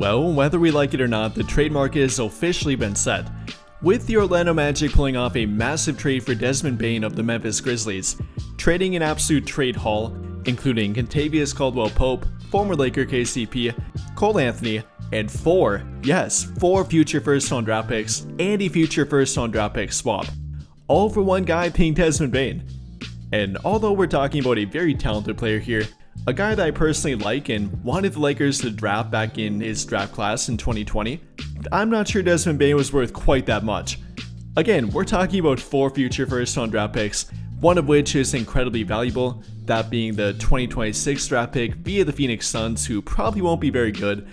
Well, whether we like it or not, the trade market has officially been set, with the Orlando Magic pulling off a massive trade for Desmond Bane of the Memphis Grizzlies, trading an absolute trade haul, including Kentavious Caldwell-Pope, former Laker KCP, Cole Anthony, and four future first-round draft picks and a future first-round draft pick swap, all for one guy being Desmond Bane. And although we're talking about a very talented player here, a guy that I personally like and wanted the Lakers to draft back in his draft class in 2020, I'm not sure Desmond Bane was worth quite that much. Again, we're talking about four future first-round draft picks, one of which is incredibly valuable, that being the 2026 draft pick via the Phoenix Suns, who probably won't be very good,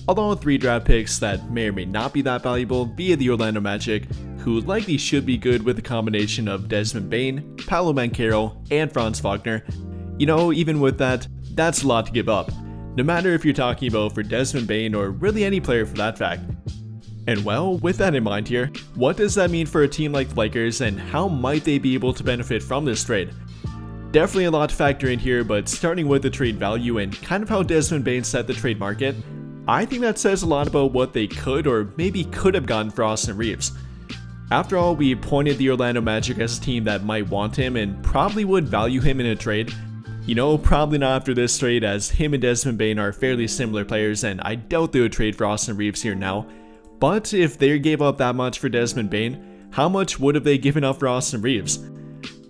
along with three draft picks that may or may not be that valuable via the Orlando Magic, who likely should be good with a combination of Desmond Bane, Paolo Banchero, and Franz Wagner. You know, even with that, that's a lot to give up, no matter if you're talking about for Desmond Bane or really any player for that fact. And well, with that in mind here, what does that mean for a team like the Lakers and how might they be able to benefit from this trade? Definitely a lot to factor in here, but starting with the trade value and kind of how Desmond Bane set the trade market, I think that says a lot about what they could or maybe could have gotten for Austin Reaves. After all, we pointed the Orlando Magic as a team that might want him and probably would value him in a trade. You know, probably not after this trade, as him and Desmond Bane are fairly similar players and I doubt they would trade for Austin Reaves here now. But if they gave up that much for Desmond Bane, how much would have they given up for Austin Reaves?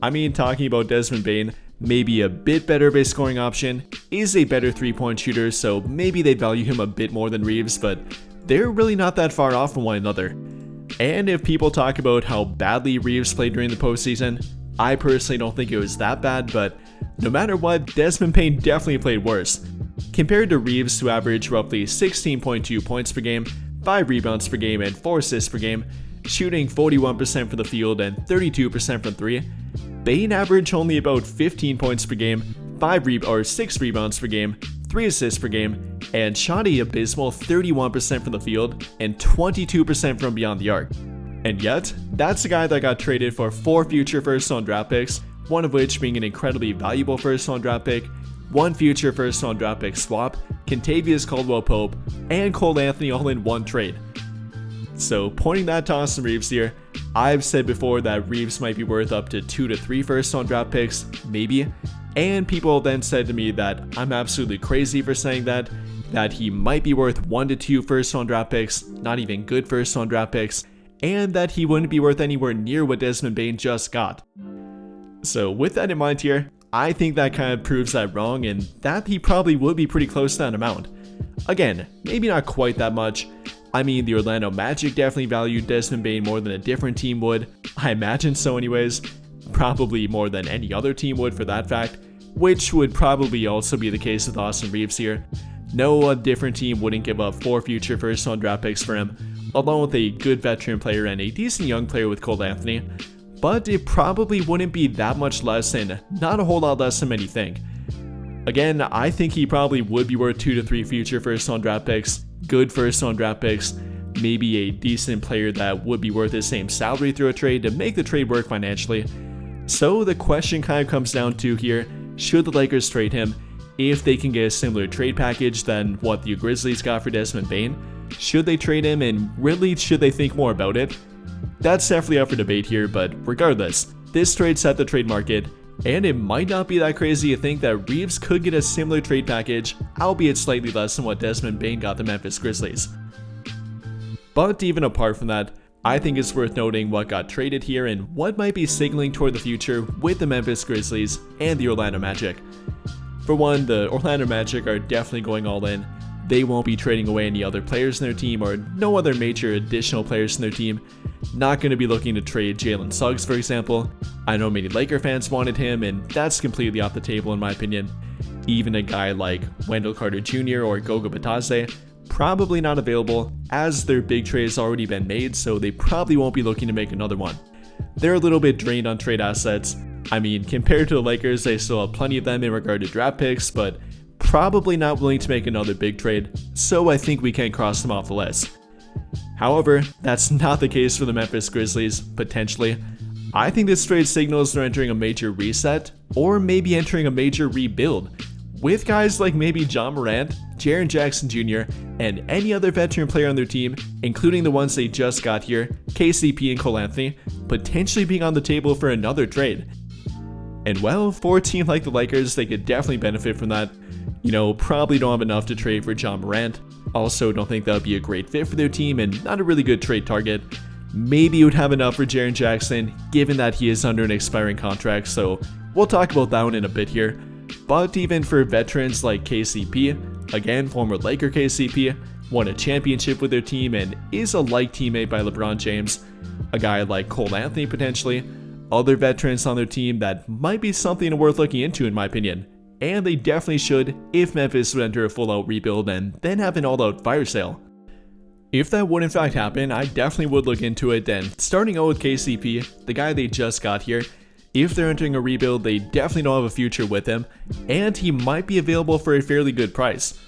I mean, talking about Desmond Bane, maybe a bit better of a scoring option, is a better three-point shooter, so maybe they'd value him a bit more than Reaves, but they're really not that far off from one another. And if people talk about how badly Reaves played during the postseason, I personally don't think it was that bad, but no matter what, Desmond Bane definitely played worse. Compared to Reaves, who averaged roughly 16.2 points per game, 5 rebounds per game, and 4 assists per game, shooting 41% from the field and 32% from 3, Bane averaged only about 15 points per game, 6 rebounds per game, 3 assists per game, and shot a abysmal 31% from the field and 22% from beyond the arc. And yet, that's the guy that got traded for 4 future first-round draft picks, one of which being an incredibly valuable first-round draft pick, 1 future first-round draft pick swap, Kentavious Caldwell-Pope, and Cole Anthony all in one trade. So pointing that to Austin Reaves here, I've said before that Reaves might be worth up to 2 to 3 first-round draft picks, maybe, and people then said to me that I'm absolutely crazy for saying that he might be worth 1 to 2 first-round draft picks, not even good first-round draft picks, and that he wouldn't be worth anywhere near what Desmond Bane just got. So with that in mind here, I think that kind of proves that wrong and that he probably would be pretty close to that amount. Again, maybe not quite that much. I mean, the Orlando Magic definitely valued Desmond Bane more than a different team would. I imagine so anyways. Probably more than any other team would for that fact, which would probably also be the case with Austin Reaves here. No, a different team wouldn't give up 4 future first-round draft picks for him, along with a good veteran player and a decent young player with Cole Anthony. But it probably wouldn't be that much less and not a whole lot less than many think. Again, I think he probably would be worth 2 to 3 future first-round draft picks, good first-round draft picks, maybe a decent player that would be worth the same salary through a trade to make the trade work financially. So the question kind of comes down to here, should the Lakers trade him? If they can get a similar trade package than what the Grizzlies got for Desmond Bane, should they trade him and really should they think more about it? That's definitely up for debate here, but regardless, this trade set the trade market, and it might not be that crazy to think that Reaves could get a similar trade package, albeit slightly less than what Desmond Bane got the Memphis Grizzlies. But even apart from that, I think it's worth noting what got traded here and what might be signaling toward the future with the Memphis Grizzlies and the Orlando Magic. For one, the Orlando Magic are definitely going all in. They won't be trading away any other players in their team or no other major additional players in their team. Not going to be looking to trade Jalen Suggs, for example. I know many Laker fans wanted him, and that's completely off the table in my opinion. Even a guy like Wendell Carter Jr. or Goga Bitadze, probably not available, as their big trade has already been made, so they probably won't be looking to make another one. They're a little bit drained on trade assets. I mean, compared to the Lakers, they still have plenty of them in regard to draft picks, but probably not willing to make another big trade, so I think we can cross them off the list. However, that's not the case for the Memphis Grizzlies, potentially. I think this trade signals they're entering a major reset, or maybe entering a major rebuild, With guys like maybe John Morant, Jaren Jackson Jr., and any other veteran player on their team, including the ones they just got here, KCP and Cole Anthony, potentially being on the table for another trade. And well, for a team like the Lakers, they could definitely benefit from that. Probably don't have enough to trade for John Morant. Also, don't think that would be a great fit for their team and not a really good trade target. Maybe you would have enough for Jaren Jackson, given that he is under an expiring contract, so we'll talk about that one in a bit here. But even for veterans like KCP, again, former Laker KCP, won a championship with their team and is a liked teammate by LeBron James. A guy like Cole Anthony potentially. Other veterans on their team that might be something worth looking into in my opinion. And they definitely should if Memphis would enter a full-out rebuild and then have an all-out fire sale. If that would in fact happen, I definitely would look into it. And starting out with KCP, the guy they just got here, if they're entering a rebuild, they definitely don't have a future with him, and he might be available for a fairly good price.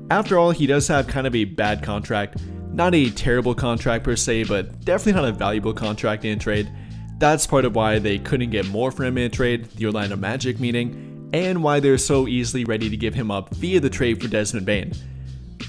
After all, he does have kind of a bad contract. Not a terrible contract per se, but definitely not a valuable contract in a trade. That's part of why they couldn't get more for him in a trade, the Orlando Magic meaning, and why they're so easily ready to give him up via the trade for Desmond Bane.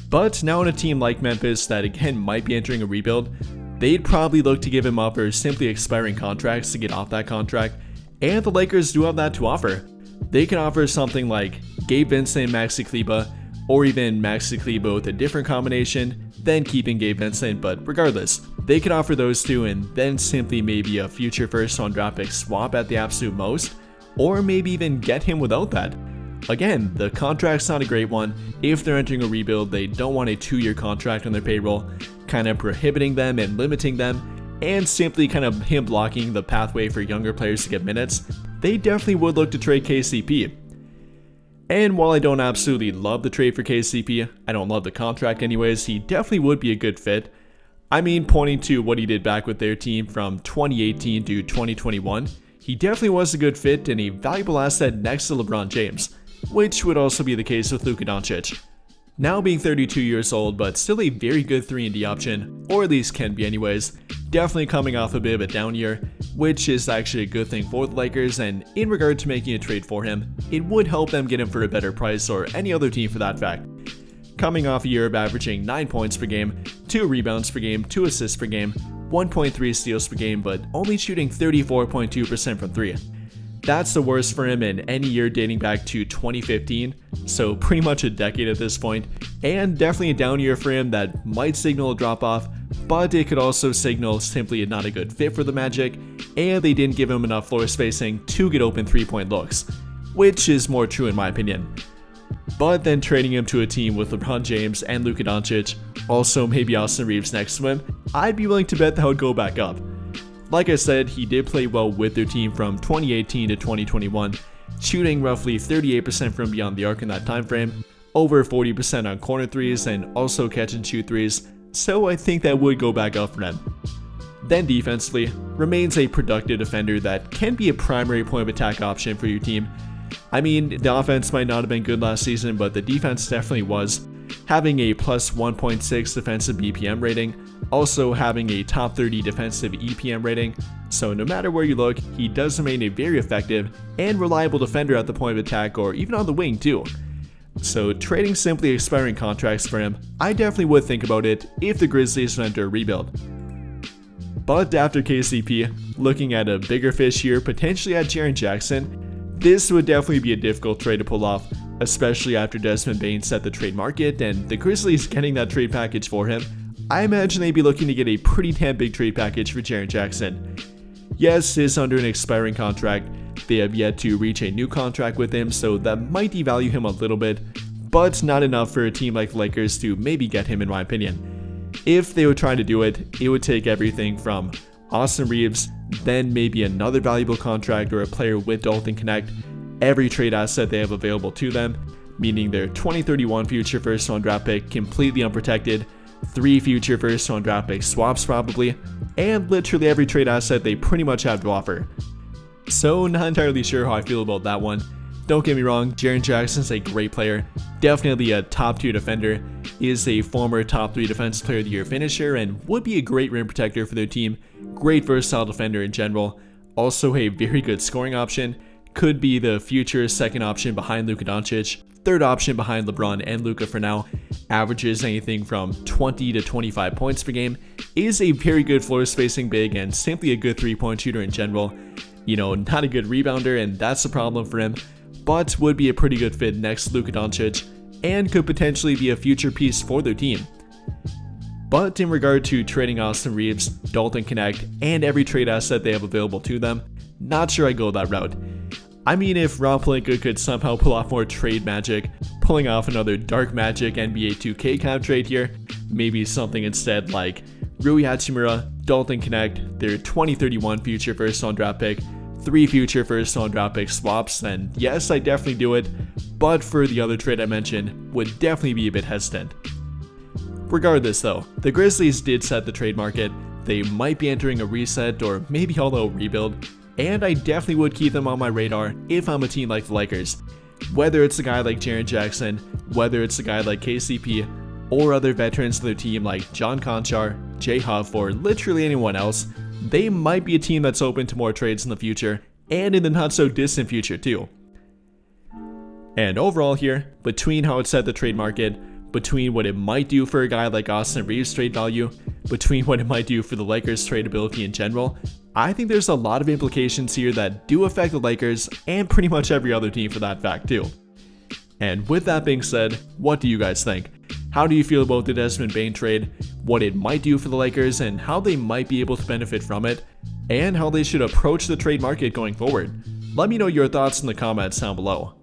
But now on a team like Memphis that again might be entering a rebuild, they'd probably look to give him up or simply expiring contracts to get off that contract, and the Lakers do have that to offer. They can offer something like Gabe Vincent, Maxi Kleber, or even Maxi Kleber with a different combination, then keeping Gabe Vincent, but regardless, they could offer those two and then simply maybe a future first round draft pick swap at the absolute most, or maybe even get him without that. Again, the contract's not a great one. If they're entering a rebuild, they don't want a 2-year contract on their payroll, kind of prohibiting them and limiting them, and simply kind of him blocking the pathway for younger players to get minutes. They definitely would look to trade KCP. And while I don't absolutely love the trade for KCP, I don't love the contract anyways, he definitely would be a good fit. I mean, pointing to what he did back with their team from 2018 to 2021, he definitely was a good fit and a valuable asset next to LeBron James, which would also be the case with Luka Doncic. Now being 32 years old, but still a very good 3-and-D option, or at least can be anyways, definitely coming off a bit of a down year, which is actually a good thing for the Lakers, and in regard to making a trade for him, it would help them get him for a better price or any other team for that fact. Coming off a year of averaging 9 points per game, 2 rebounds per game, 2 assists per game, 1.3 steals per game, but only shooting 34.2% from 3. That's the worst for him in any year dating back to 2015, so pretty much a decade at this point, and definitely a down year for him that might signal a drop off, but it could also signal simply not a good fit for the Magic, and they didn't give him enough floor spacing to get open 3-point looks, which is more true in my opinion. But then trading him to a team with LeBron James and Luka Doncic, also maybe Austin Reeves next to him, I'd be willing to bet that would go back up. Like I said, he did play well with their team from 2018 to 2021, shooting roughly 38% from beyond the arc in that time frame, over 40% on corner threes, and also catch and shoot threes, so I think that would go back up for him. Then defensively, remains a productive defender that can be a primary point of attack option for your team. I mean, the offense might not have been good last season, but the defense definitely was, having a plus 1.6 defensive BPM rating, also having a top 30 defensive EPM rating, so no matter where you look, he does remain a very effective and reliable defender at the point of attack or even on the wing too. So trading simply expiring contracts for him, I definitely would think about it if the Grizzlies would enter a rebuild. But after KCP, looking at a bigger fish here, potentially at Jaren Jackson, this would definitely be a difficult trade to pull off, especially after Desmond Bane set the trade market and the Grizzlies getting that trade package for him. I imagine they'd be looking to get a pretty damn big trade package for Jaren Jackson. Yes, is under an expiring contract. They have yet to reach a new contract with him, so that might devalue him a little bit, but not enough for a team like the Lakers to maybe get him in my opinion. If they would try to do it, it would take everything from Austin Reeves, then maybe another valuable contract or a player with Dalton Connect, every trade asset they have available to them, meaning their 2031 future first round draft pick completely unprotected, 3 future first round draft pick swaps probably, and literally every trade asset they pretty much have to offer. So not entirely sure how I feel about that one. Don't get me wrong, Jaren Jackson's a great player, definitely a top tier defender, is a former top 3 defensive player of the year finisher and would be a great rim protector for their team, great versatile defender in general, also a very good scoring option, could be the future second option behind Luka Doncic, third option behind LeBron and Luka for now, averages anything from 20 to 25 points per game, is a very good floor spacing big and simply a good three-point shooter in general. You know, not a good rebounder, and that's a problem for him, but would be a pretty good fit next to Luka Doncic and could potentially be a future piece for their team. But in regard to trading Austin Reeves, Dalton Knecht, and every trade asset they have available to them, not sure I go that route. I mean, if Rob Pelinka could somehow pull off more trade magic, pulling off another Dark Magic NBA 2K kind of trade here, maybe something instead like Rui Hachimura, Dalton Knecht, their 2031 future first round draft pick, 3 future first round draft pick swaps, then yes, I definitely do it, but for the other trade I mentioned, would definitely be a bit hesitant. Regardless though, the Grizzlies did set the trade market, they might be entering a reset or maybe although rebuild, and I definitely would keep them on my radar if I'm a team like the Lakers. Whether it's a guy like Jaren Jackson, whether it's a guy like KCP, or other veterans of their team like John Conchar, Jay Huff, or literally anyone else, they might be a team that's open to more trades in the future, and in the not so distant future too. And overall here, between how it set the trade market, between what it might do for a guy like Austin Reeves' trade value, between what it might do for the Lakers' trade ability in general, I think there's a lot of implications here that do affect the Lakers and pretty much every other team for that fact too. And with that being said, what do you guys think? How do you feel about the Desmond Bane trade, what it might do for the Lakers and how they might be able to benefit from it, and how they should approach the trade market going forward? Let me know your thoughts in the comments down below.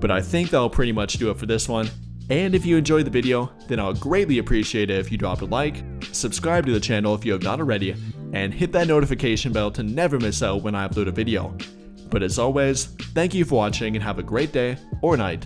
But I think that'll pretty much do it for this one. And if you enjoyed the video, then I'll greatly appreciate it if you drop a like, subscribe to the channel if you have not already, and hit that notification bell to never miss out when I upload a video. But as always, thank you for watching and have a great day or night.